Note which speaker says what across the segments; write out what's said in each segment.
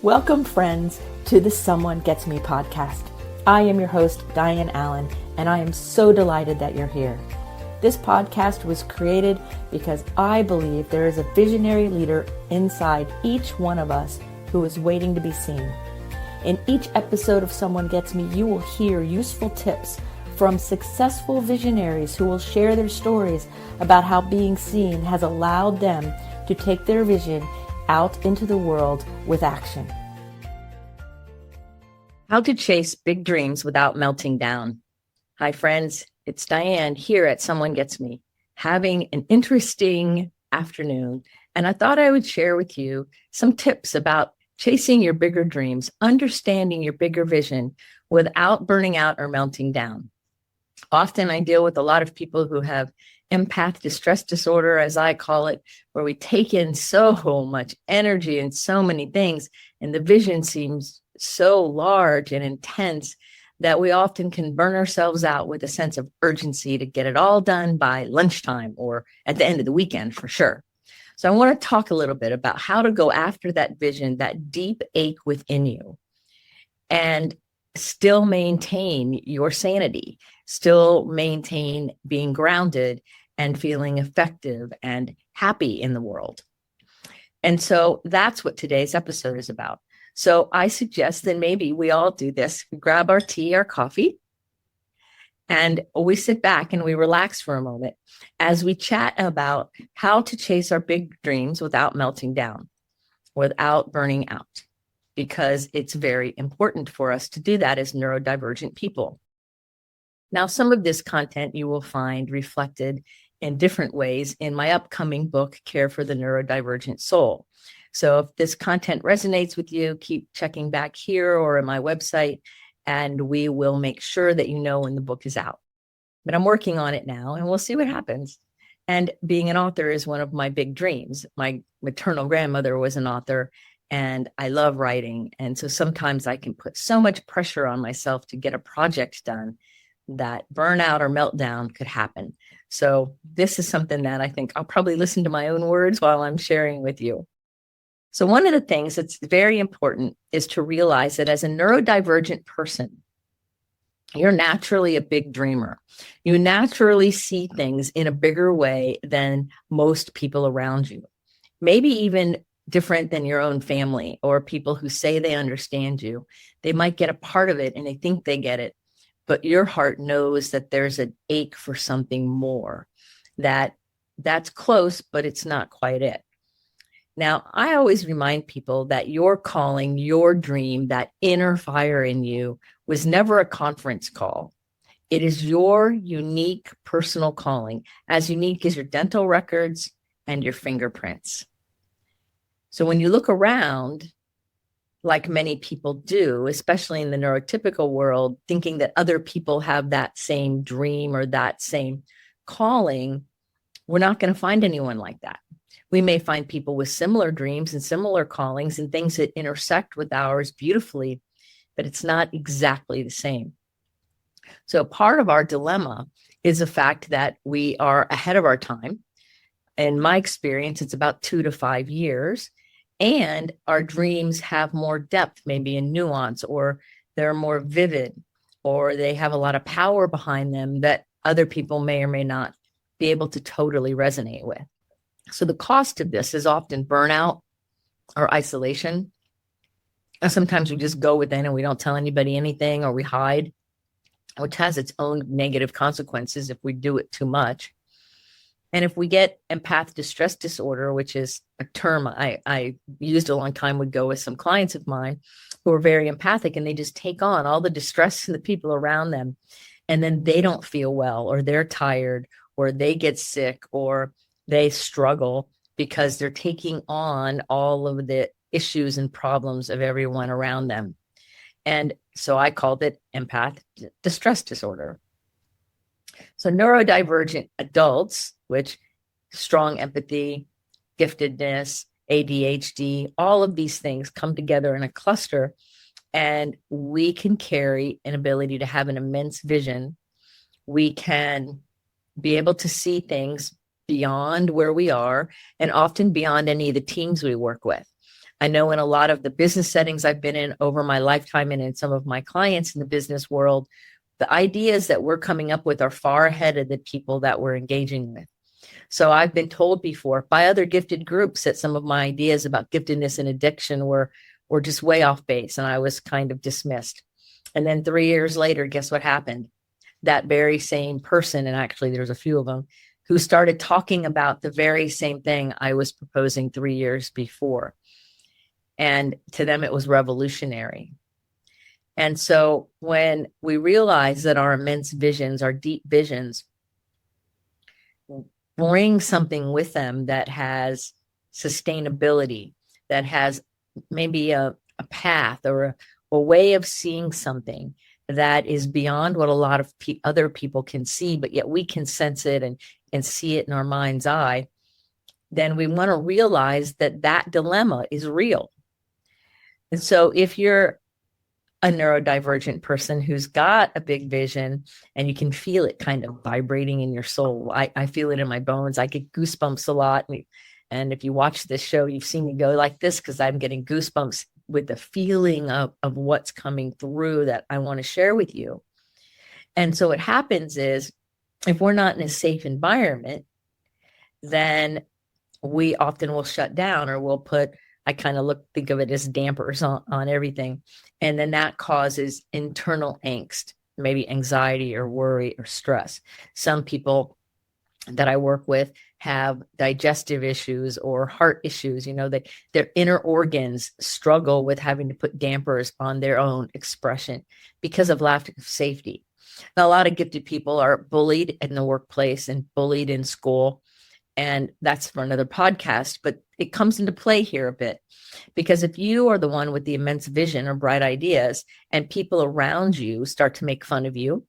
Speaker 1: Welcome, friends, to the Someone Gets Me podcast. I am your host, Dianne A, and I am so delighted that you're here. This podcast was created because I believe there is a visionary leader inside each one of us who is waiting to be seen. In each episode of Someone Gets Me, you will hear useful tips from successful visionaries who will share their stories about how being seen has allowed them to take their vision out into the world with action. How to chase big dreams without melting down. Hi, friends. It's Dianne here at Someone Gets Me, having an interesting afternoon. And I thought I would share with you some tips about chasing your bigger dreams, understanding your bigger vision without burning out or melting down. Often I deal with a lot of people who have empath distress disorder, as I call it, where we take in so much energy and so many things, and the vision seems so large and intense that we often can burn ourselves out with a sense of urgency to get it all done by lunchtime or at the end of the weekend for sure. So I want to talk a little bit about how to go after that vision, that deep ache within you, and still maintain your sanity, still maintain being grounded and feeling effective and happy in the world. And so that's what today's episode is about. So I suggest that maybe we all do this. We grab our tea, our coffee, and we sit back and we relax for a moment as we chat about how to chase our big dreams without melting down, without burning out, because it's very important for us to do that as neurodivergent people. Now, some of this content you will find reflected in different ways in my upcoming book, Care for the Neurodivergent Soul. So if this content resonates with you, keep checking back here or on my website, and we will make sure that you know when the book is out. But I'm working on it now, and we'll see what happens. And being an author is one of my big dreams. My maternal grandmother was an author, and I love writing. And so sometimes I can put so much pressure on myself to get a project done that burnout or meltdown could happen. So this is something that I think I'll probably listen to my own words while I'm sharing with you. So one of the things that's very important is to realize that as a neurodivergent person, you're naturally a big dreamer. You naturally see things in a bigger way than most people around you, maybe even different than your own family or people who say they understand you. They might get a part of it and they think they get it, but your heart knows that there's an ache for something more, that's close, but it's not quite it. Now, I always remind people that your calling, your dream, that inner fire in you was never a conference call. It is your unique personal calling, as unique as your dental records and your fingerprints. So when you look around, like many people do, especially in the neurotypical world, thinking that other people have that same dream or that same calling, we're not going to find anyone like that. We may find people with similar dreams and similar callings and things that intersect with ours beautifully, but it's not exactly the same. So part of our dilemma is the fact that we are ahead of our time. In my experience, it's about 2 to 5 years, and our dreams have more depth, maybe in nuance, or they're more vivid, or they have a lot of power behind them that other people may or may not be able to totally resonate with. So the cost of this is often burnout or isolation. And sometimes we just go within and we don't tell anybody anything, or we hide, which has its own negative consequences if we do it too much. And if we get empath distress disorder, which is a term I used a long time ago with some clients of mine who are very empathic, and they just take on all the distress and the people around them, and then they don't feel well, or they're tired, or they get sick, or they struggle because they're taking on all of the issues and problems of everyone around them. And so I called it empath distress disorder. So neurodivergent adults, which strong empathy, giftedness, ADHD, all of these things come together in a cluster, and we can carry an ability to have an immense vision. We can be able to see things beyond where we are, and often beyond any of the teams we work with. I know in a lot of the business settings I've been in over my lifetime and in some of my clients in the business world, the ideas that we're coming up with are far ahead of the people that we're engaging with. So I've been told before by other gifted groups that some of my ideas about giftedness and addiction were just way off base, and I was kind of dismissed. And then 3 years later, guess what happened? That very same person, and actually there's a few of them, who started talking about the very same thing I was proposing 3 years before. And to them, it was revolutionary. And so when we realize that our immense visions, our deep visions, bring something with them that has sustainability, that has maybe a path or a way of seeing something that is beyond what a lot of other people can see, but yet we can sense it and see it in our mind's eye, then we want to realize that that dilemma is real. And so if you're a neurodivergent person who's got a big vision and you can feel it kind of vibrating in your soul, I feel it in my bones. I get goosebumps a lot. And if you watch this show, you've seen me go like this because I'm getting goosebumps with the feeling of what's coming through that I want to share with you. And so what happens is if we're not in a safe environment, then we often will shut down or we'll put, I kind of think of it as dampers on everything. And then that causes internal angst, maybe anxiety or worry or stress. Some people that I work with have digestive issues or heart issues, that their inner organs struggle with having to put dampers on their own expression because of lack of safety. Now, a lot of gifted people are bullied in the workplace and bullied in school. And that's for another podcast, but it comes into play here a bit. Because if you are the one with the immense vision or bright ideas and people around you start to make fun of you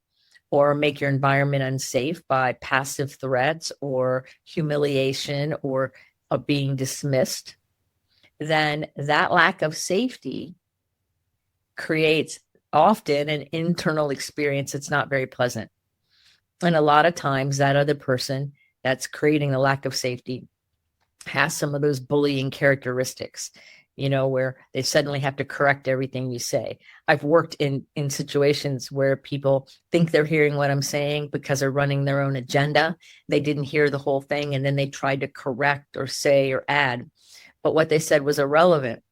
Speaker 1: or make your environment unsafe by passive threats or humiliation or being dismissed, then that lack of safety creates often an internal experience that's not very pleasant. And a lot of times that other person that's creating the lack of safety has some of those bullying characteristics, where they suddenly have to correct everything you say. I've worked in situations where people think they're hearing what I'm saying because they're running their own agenda. They didn't hear the whole thing, and then they tried to correct or say or add. But what they said was irrelevant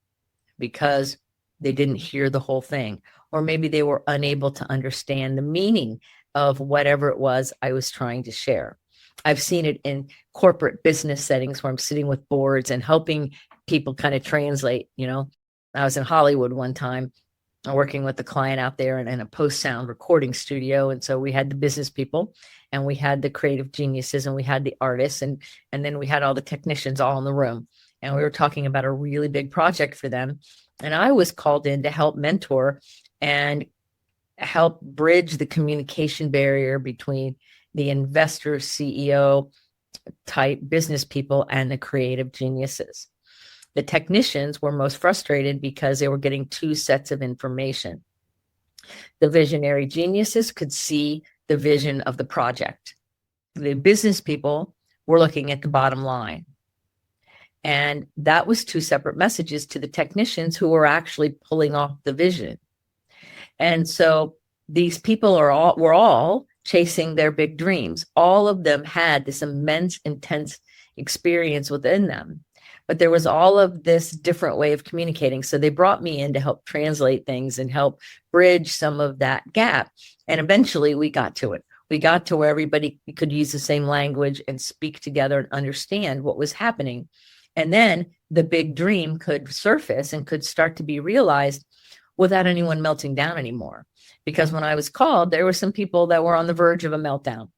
Speaker 1: because they didn't hear the whole thing. Or maybe they were unable to understand the meaning of whatever it was I was trying to share. I've seen it in corporate business settings where I'm sitting with boards and helping people kind of translate. I was in Hollywood one time working with the client out there in a post-sound recording studio. And so we had the business people and we had the creative geniuses and we had the artists and then we had all the technicians all in the room. And we were talking about a really big project for them. And I was called in to help mentor and help bridge the communication barrier between the investor, CEO type business people and the creative geniuses. The technicians were most frustrated because they were getting two sets of information. The visionary geniuses could see the vision of the project. The business people were looking at the bottom line. And that was two separate messages to the technicians who were actually pulling off the vision. And so these people were all chasing their big dreams. All of them had this immense, intense experience within them. But there was all of this different way of communicating. So they brought me in to help translate things and help bridge some of that gap. And eventually we got to it. We got to where everybody could use the same language and speak together and understand what was happening. And then the big dream could surface and could start to be realized without anyone melting down anymore. Because when I was called, there were some people that were on the verge of a meltdown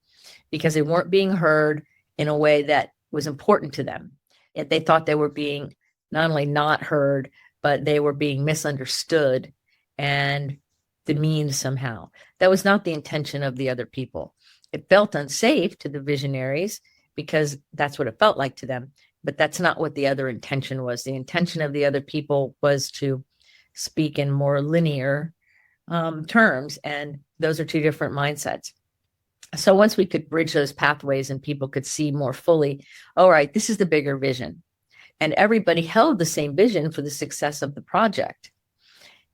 Speaker 1: because they weren't being heard in a way that was important to them. Yet they thought they were being not only not heard, but they were being misunderstood and demeaned somehow. That was not the intention of the other people. It felt unsafe to the visionaries because that's what it felt like to them. But that's not what the other intention was. The intention of the other people was to speak in more linear terms. And those are two different mindsets. So once we could bridge those pathways and people could see more fully, all right, this is the bigger vision. and everybody held the same vision for the success of the project.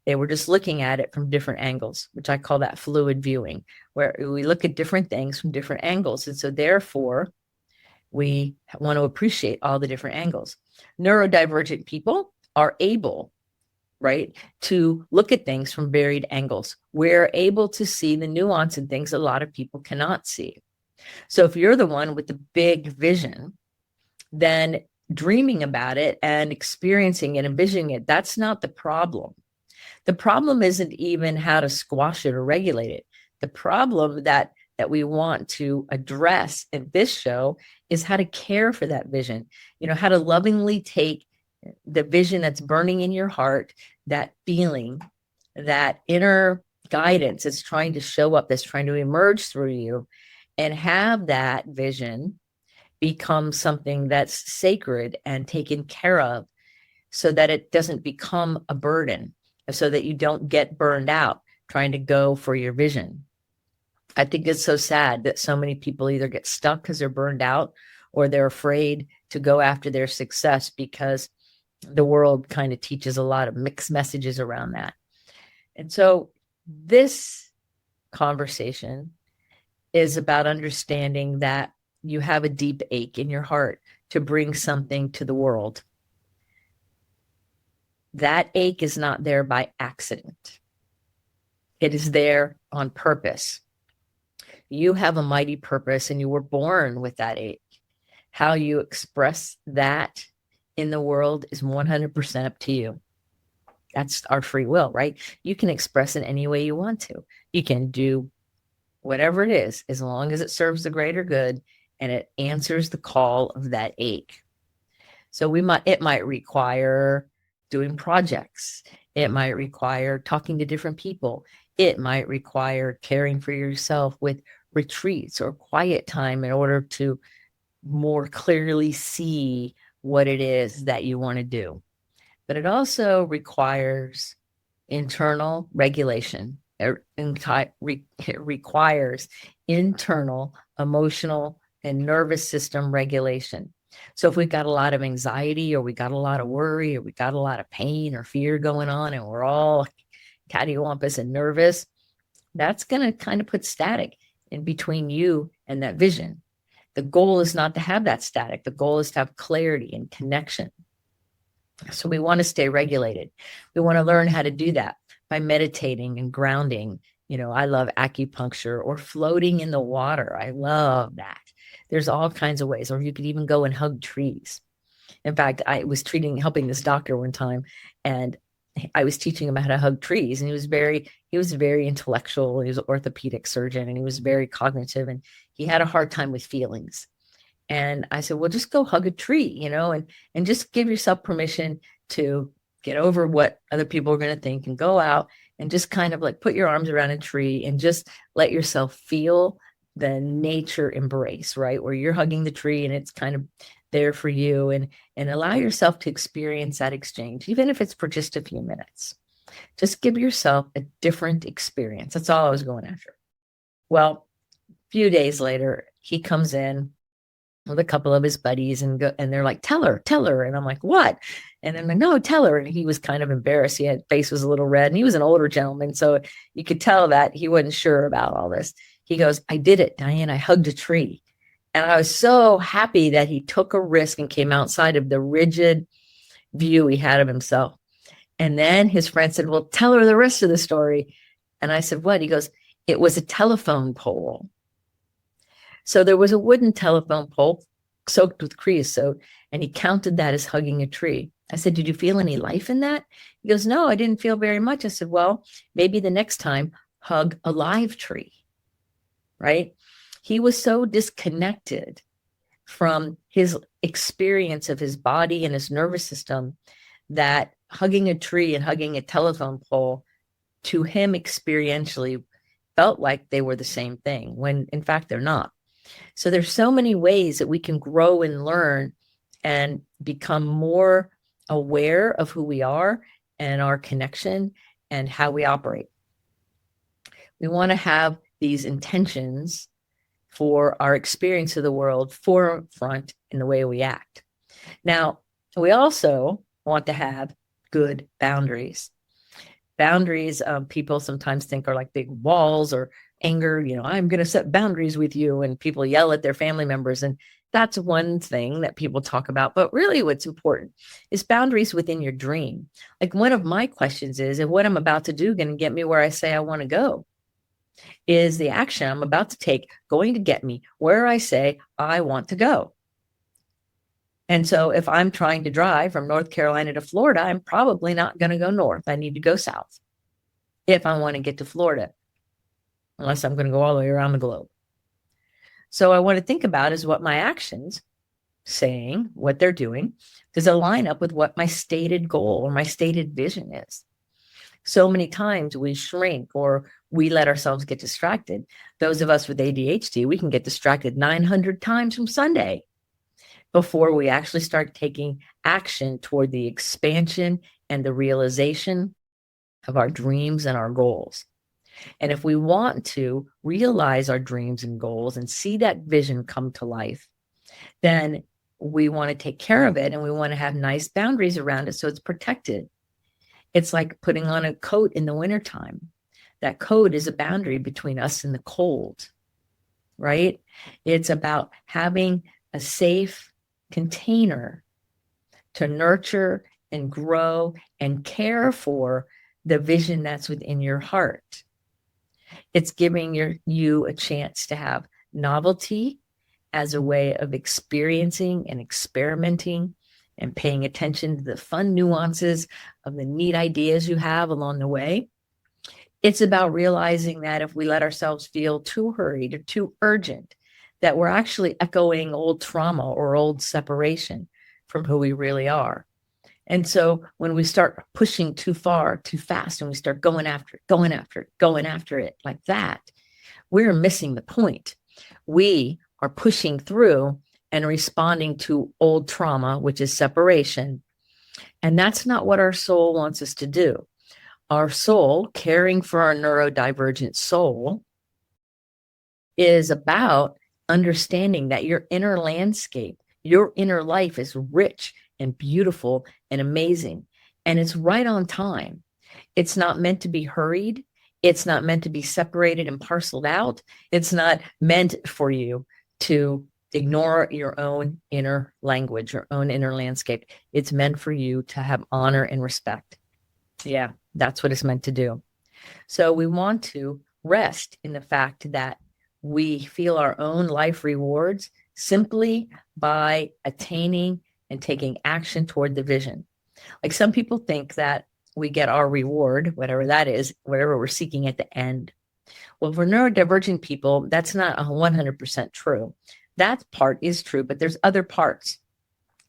Speaker 1: They were just looking at it from different angles, which I call that fluid viewing, where we look at different things from different angles. And so therefore, we want to appreciate all the different angles. Neurodivergent people are able, right, to look at things from varied angles. We're able to see the nuance in things a lot of people cannot see. So if you're the one with the big vision, then dreaming about it and experiencing it, envisioning it, that's not the problem. The problem isn't even how to squash it or regulate it. The problem that we want to address in this show is how to care for that vision, how to lovingly take the vision that's burning in your heart, that feeling, that inner guidance that's trying to show up, that's trying to emerge through you, and have that vision become something that's sacred and taken care of so that it doesn't become a burden, so that you don't get burned out trying to go for your vision. I think it's so sad that so many people either get stuck because they're burned out or they're afraid to go after their success because the world kind of teaches a lot of mixed messages around that. And so this conversation is about understanding that you have a deep ache in your heart to bring something to the world. That ache is not there by accident. It is there on purpose. You have a mighty purpose and you were born with that ache. How you express that in the world is 100% up to you. That's our free will, right? You can express it any way you want to. You can do whatever it is, as long as it serves the greater good and it answers the call of that ache. So it might require doing projects. It might require talking to different people. It might require caring for yourself with retreats or quiet time in order to more clearly see what it is that you want to do. But it also requires internal regulation. It requires internal emotional and nervous system regulation. So if we've got a lot of anxiety or we got a lot of worry or we got a lot of pain or fear going on and we're all cattywampus and nervous, that's going to kind of put static in between you and that vision. The goal is not to have that static. The goal is to have clarity and connection. So we want to stay regulated. We want to learn how to do that by meditating and grounding. I love acupuncture or floating in the water. I love that. There's all kinds of ways, or you could even go and hug trees. In fact, I was helping this doctor one time, and I was teaching him how to hug trees, and he was very intellectual. He was an orthopedic surgeon, and he was very cognitive, and he had a hard time with feelings. And I said, well, just go hug a tree, and just give yourself permission to get over what other people are going to think and go out and just kind of like put your arms around a tree and just let yourself feel the nature embrace, right? Where you're hugging the tree and it's kind of there for you, and allow yourself to experience that exchange, even if it's for just a few minutes. Just give yourself a different experience. That's all I was going after. Well, a few days later, he comes in with a couple of his buddies and they're like, tell her. And I'm like, what? And I'm like, no, tell her. And he was kind of embarrassed. His face was a little red and he was an older gentleman. So you could tell that he wasn't sure about all this. He goes, I did it, Diane. I hugged a tree. And I was so happy that he took a risk and came outside of the rigid view he had of himself. And then his friend said, well, tell her the rest of the story. And I said, what? He goes, it was a telephone pole. So there was a wooden telephone pole soaked with creosote, and he counted that as hugging a tree. I said, did you feel any life in that? He goes, no, I didn't feel very much. I said, well, maybe the next time hug a live tree, right? He was so disconnected from his experience of his body and his nervous system that hugging a tree and hugging a telephone pole to him experientially felt like they were the same thing, when in fact they're not. So there's so many ways that we can grow and learn and become more aware of who we are and our connection and how we operate. We want to have these intentions for our experience of the world forefront in the way we act. Now, We also want to have good boundaries. Boundaries, people sometimes think are like big walls or anger. I'm going to set boundaries with you, and people yell at their family members. And that's one thing that people talk about. But really, what's important is boundaries within your dream. Like, one of my questions is what I'm about to do going to get me where I say I want to go? Is the action I'm about to take going to get me where I say I want to go? And so if I'm trying to drive from North Carolina to Florida, I'm probably not going to go north. I need to go south if I want to get to Florida, unless I'm going to go all the way around the globe. So I want to think about is what my actions saying, what they're doing, does it line up with what my stated goal or my stated vision is? So many times we shrink or we let ourselves get distracted. Those of us with ADHD, we can get distracted 900 times from Sunday before we actually start taking action toward the expansion and the realization of our dreams and our goals. And if we want to realize our dreams and goals and see that vision come to life, then we want to take care of it, and we want to have nice boundaries around it so it's protected. It's like putting on a coat in the wintertime. That coat is a boundary between us and the cold, right? It's about having a safe container to nurture and grow and care for the vision that's within your heart. It's giving you a chance to have novelty as a way of experiencing and experimenting and paying attention to the fun nuances of the neat ideas you have along the way. It's about realizing that if we let ourselves feel too hurried or too urgent, that we're actually echoing old trauma or old separation from who we really are. And so when we start pushing too far, too fast, and we start going after it like that, we're missing the point. We are pushing through and responding to old trauma, which is separation. And that's not what our soul wants us to do. Our soul, caring for our neurodivergent soul, is about understanding that your inner landscape, your inner life is rich and beautiful and amazing. And it's right on time. It's not meant to be hurried. It's not meant to be separated and parceled out. It's not meant for you to ignore your own inner language, your own inner landscape. It's meant for you to have honor and respect. Yeah, that's what it's meant to do. So we want to rest in the fact that we feel our own life rewards simply by attaining and taking action toward the vision. Like, some people think that we get our reward, whatever that is, whatever we're seeking at the end. Well, for neurodivergent people, that's not 100% true. That part is true, but there's other parts.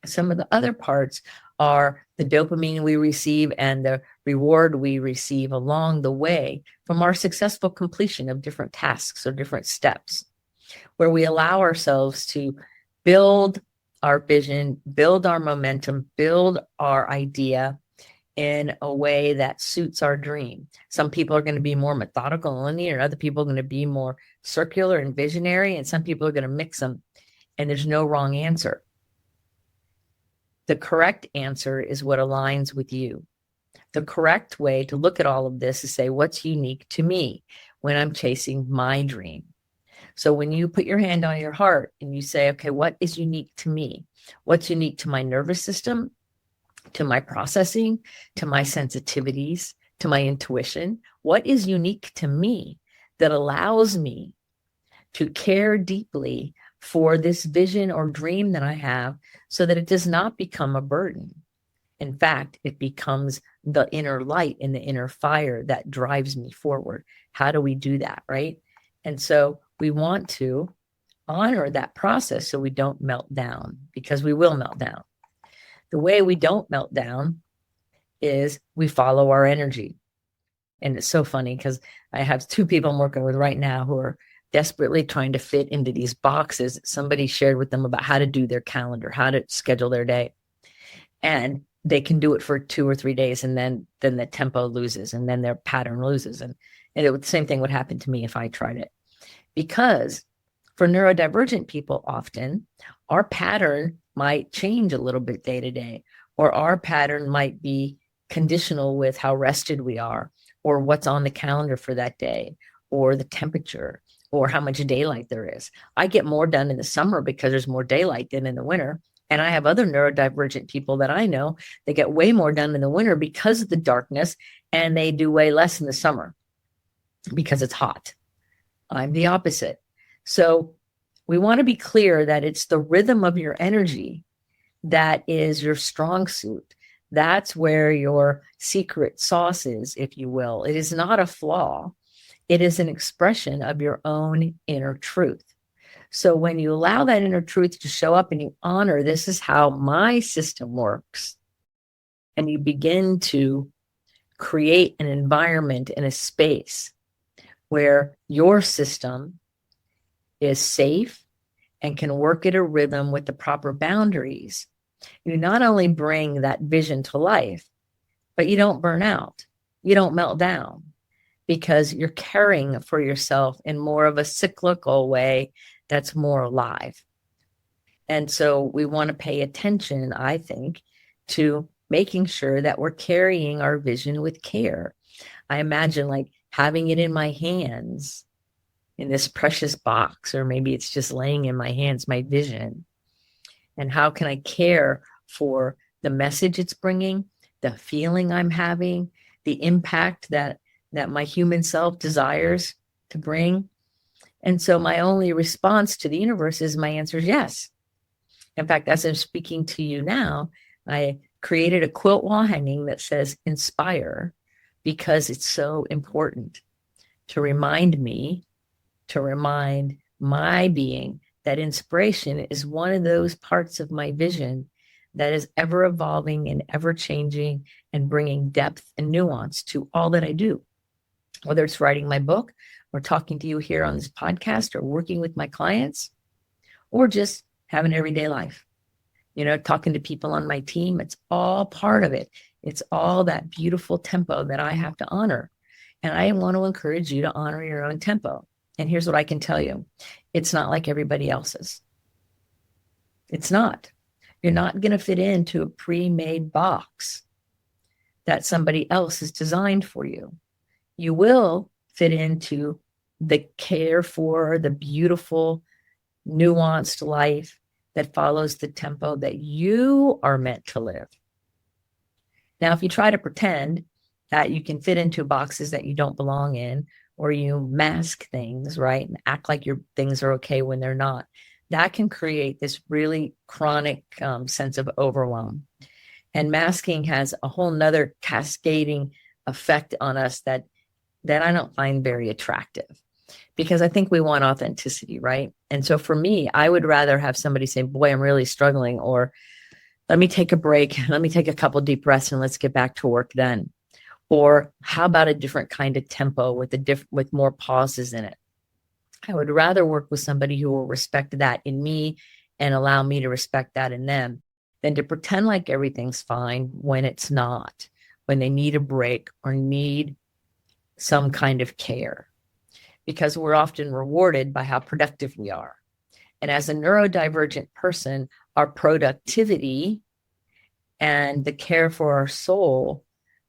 Speaker 1: Some of the other parts are the dopamine we receive and the reward we receive along the way from our successful completion of different tasks or different steps, where we allow ourselves to build our vision, build our momentum, build our idea in a way that suits our dream. Some people are going to be more methodical and linear, other people are going to be more circular and visionary, and some people are going to mix them. And there's no wrong answer. The correct answer is what aligns with you. The correct way to look at all of this is say, what's unique to me when I'm chasing my dream? So when you put your hand on your heart and you say, okay, what is unique to me? What's unique to my nervous system, to my processing, to my sensitivities, to my intuition? What is unique to me that allows me to care deeply for this vision or dream that I have, so that it does not become a burden? In fact, it becomes the inner light and the inner fire that drives me forward. How do we do that, right? And so we want to honor that process so we don't melt down, because we will melt down. The way we don't melt down is we follow our energy. And it's so funny because I have two people I'm working with right now who are desperately trying to fit into these boxes. Somebody shared with them about how to do their calendar, how to schedule their day. And they can do it for 2 or 3 days, and then the tempo loses, and then their pattern loses. And the same thing would happen to me if I tried it. Because for neurodivergent people, often our pattern might change a little bit day to day. or our pattern might be conditional with how rested we are, or what's on the calendar for that day, or the temperature, or how much daylight there is. I get more done in the summer because there's more daylight than in the winter. And I have other neurodivergent people that I know that get way more done in the winter because of the darkness, and they do way less in the summer because it's hot. I'm the opposite. So we want to be clear that it's the rhythm of your energy that is your strong suit. That's where your secret sauce is, if you will. It is not a flaw. It is an expression of your own inner truth. So when you allow that inner truth to show up and you honor, this is how my system works, and you begin to create an environment and a space where your system is safe and can work at a rhythm with the proper boundaries, you not only bring that vision to life, but you don't burn out. You don't melt down because you're caring for yourself in more of a cyclical way that's more alive. And so we want to pay attention, I think, to making sure that we're carrying our vision with care. I imagine like having it in my hands in this precious box, or maybe it's just laying in my hands, my vision. And how can I care for the message it's bringing, the feeling I'm having, the impact that my human self desires to bring? And so my only response to the universe is my answer is yes. In fact, as I'm speaking to you now, I created a quilt wall hanging that says inspire, because it's so important to remind me, to remind my being that inspiration is one of those parts of my vision that is ever evolving and ever changing and bringing depth and nuance to all that I do, whether it's writing my book or talking to you here on this podcast or working with my clients or just having everyday life, talking to people on my team. It's all part of it. It's all that beautiful tempo that I have to honor. And I want to encourage you to honor your own tempo. And here's what I can tell you. It's not like everybody else's. It's not. You're not going to fit into a pre-made box that somebody else has designed for you. You will fit into the care for, the beautiful, nuanced life that follows the tempo that you are meant to live. Now, if you try to pretend that you can fit into boxes that you don't belong in, or you mask things, right, and act like your things are okay when they're not, that can create this really chronic sense of overwhelm. And masking has a whole nother cascading effect on us that I don't find very attractive, because I think we want authenticity, right? And so for me, I would rather have somebody say, boy, I'm really struggling, or let me take a break. Let me take a couple deep breaths and let's get back to work then. Or how about a different kind of tempo with more pauses in it? I would rather work with somebody who will respect that in me and allow me to respect that in them than to pretend like everything's fine when it's not, when they need a break or need some kind of care, because we're often rewarded by how productive we are. And as a neurodivergent person, our productivity and the care for our soul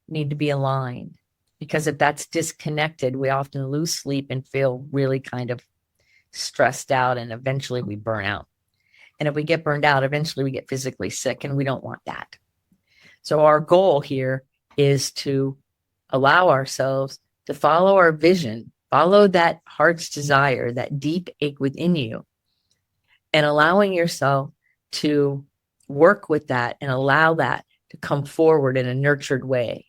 Speaker 1: need to be aligned, because if that's disconnected, we often lose sleep and feel really kind of stressed out, and eventually we burn out. And if we get burned out, eventually we get physically sick, and we don't want that. So our goal here is to allow ourselves to follow our vision, follow that heart's desire, that deep ache within you, and allowing yourself to work with that and allow that to come forward in a nurtured way,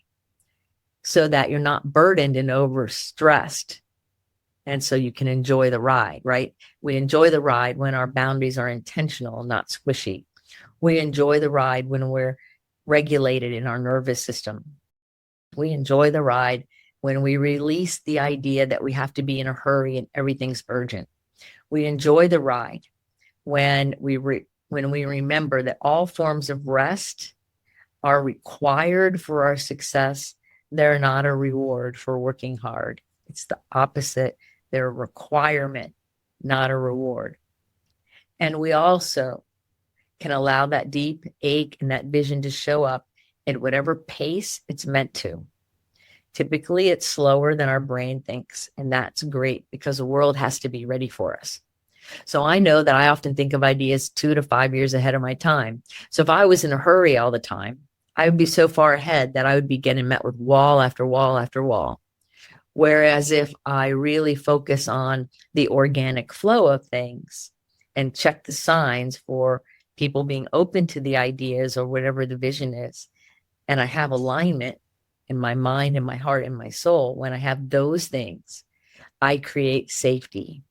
Speaker 1: so that you're not burdened and overstressed. And so you can enjoy the ride, right? We enjoy the ride when our boundaries are intentional, not squishy. We enjoy the ride when we're regulated in our nervous system. We enjoy the ride when we release the idea that we have to be in a hurry and everything's urgent. We enjoy the ride when we remember that all forms of rest are required for our success. They're not a reward for working hard. It's the opposite. They're a requirement, not a reward. And we also can allow that deep ache and that vision to show up at whatever pace it's meant to. Typically, it's slower than our brain thinks, and that's great because the world has to be ready for us. So I know that I often think of ideas 2 to 5 years ahead of my time. So if I was in a hurry all the time, I would be so far ahead that I would be getting met with wall after wall after wall. Whereas if I really focus on the organic flow of things and check the signs for people being open to the ideas or whatever the vision is, and I have alignment in my mind and my heart and my soul, when I have those things, I create safety.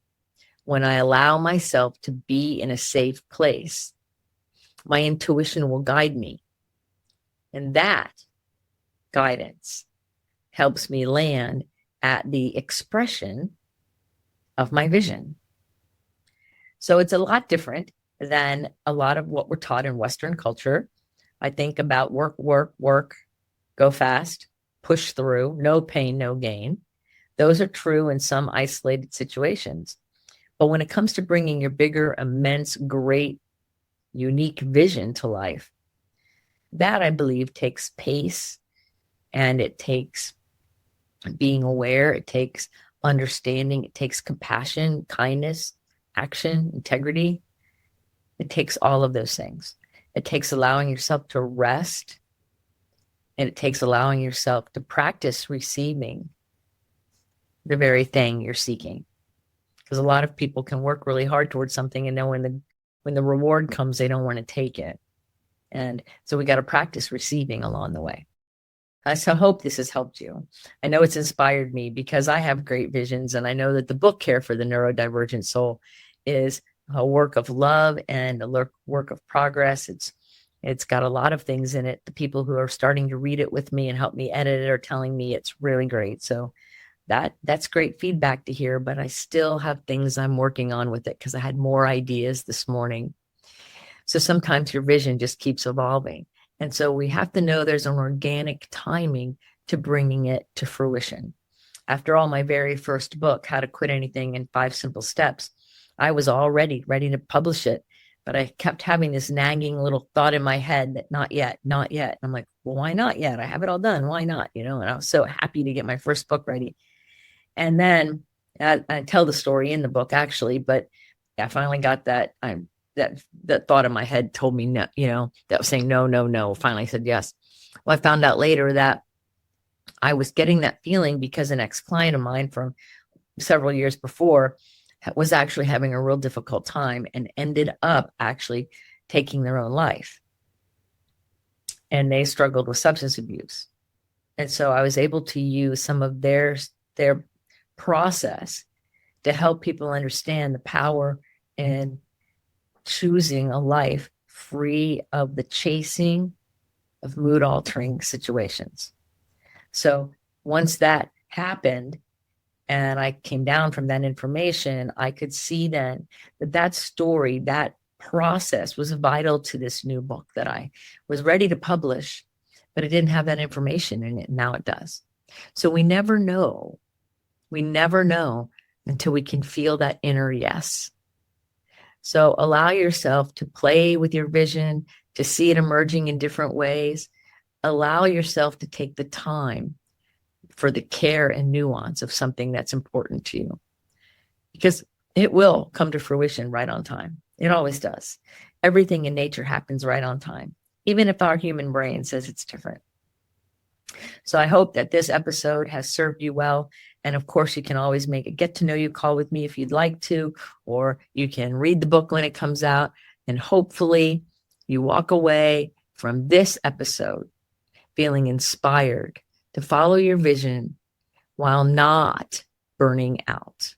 Speaker 1: When I allow myself to be in a safe place, my intuition will guide me. And that guidance helps me land at the expression of my vision. So it's a lot different than a lot of what we're taught in Western culture. I think about work, work, work, go fast, push through, no pain, no gain. Those are true in some isolated situations. But when it comes to bringing your bigger, immense, great, unique vision to life, that I believe takes pace, and it takes being aware, it takes understanding, it takes compassion, kindness, action, integrity. It takes all of those things. It takes allowing yourself to rest, and it takes allowing yourself to practice receiving the very thing you're seeking. Because a lot of people can work really hard towards something, and then when the reward comes, they don't want to take it. And so we got to practice receiving along the way. So I hope this has helped you. I know it's inspired me because I have great visions, and I know that the book Care for the Neurodivergent Soul is a work of love and a work of progress. It's got a lot of things in it. The people who are starting to read it with me and help me edit it are telling me it's really great. So that's great feedback to hear, but I still have things I'm working on with it because I had more ideas this morning. So sometimes your vision just keeps evolving. And so we have to know there's an organic timing to bringing it to fruition. After all, my very first book, How to Quit Anything in 5 Simple Steps, I was already ready to publish it, but I kept having this nagging little thought in my head that not yet, not yet. And I'm like, well, why not yet? I have it all done. Why not? And I was so happy to get my first book ready. And then I tell the story in the book, actually, but I finally got that thought in my head told me no, that was saying no, no, no. Finally I said yes. Well, I found out later that I was getting that feeling because an ex-client of mine from several years before was actually having a real difficult time and ended up actually taking their own life. And they struggled with substance abuse. And so I was able to use some of their process to help people understand the power in choosing a life free of the chasing of mood altering situations. So once that happened and I came down from that information, I could see then that story, that process was vital to this new book that I was ready to publish, but it didn't have that information in it. Now it does. So we never know. We never know until we can feel that inner yes. So allow yourself to play with your vision, to see it emerging in different ways. Allow yourself to take the time for the care and nuance of something that's important to you, because it will come to fruition right on time. It always does. Everything in nature happens right on time, even if our human brain says it's different. So I hope that this episode has served you well. And of course, you can always make a get to know you call with me if you'd like to, or you can read the book when it comes out. And hopefully you walk away from this episode feeling inspired to follow your vision while not burning out.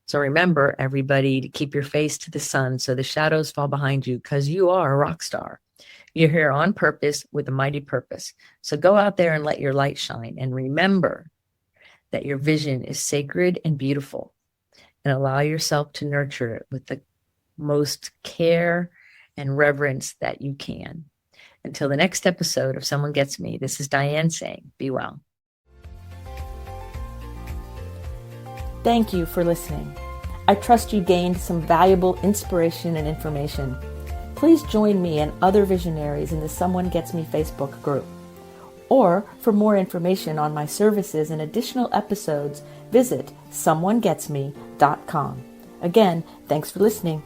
Speaker 1: So remember, everybody, to keep your face to the sun so the shadows fall behind you, because you are a rock star. You're here on purpose with a mighty purpose. So go out there and let your light shine. And remember that your vision is sacred and beautiful, and allow yourself to nurture it with the most care and reverence that you can. Until the next episode of Someone Gets Me, this is Dianne saying, be well.
Speaker 2: Thank you for listening. I trust you gained some valuable inspiration and information. Please join me and other visionaries in the Someone Gets Me Facebook group. Or for more information on my services and additional episode's, visit someonegetsme.com. Again, thanks for listening.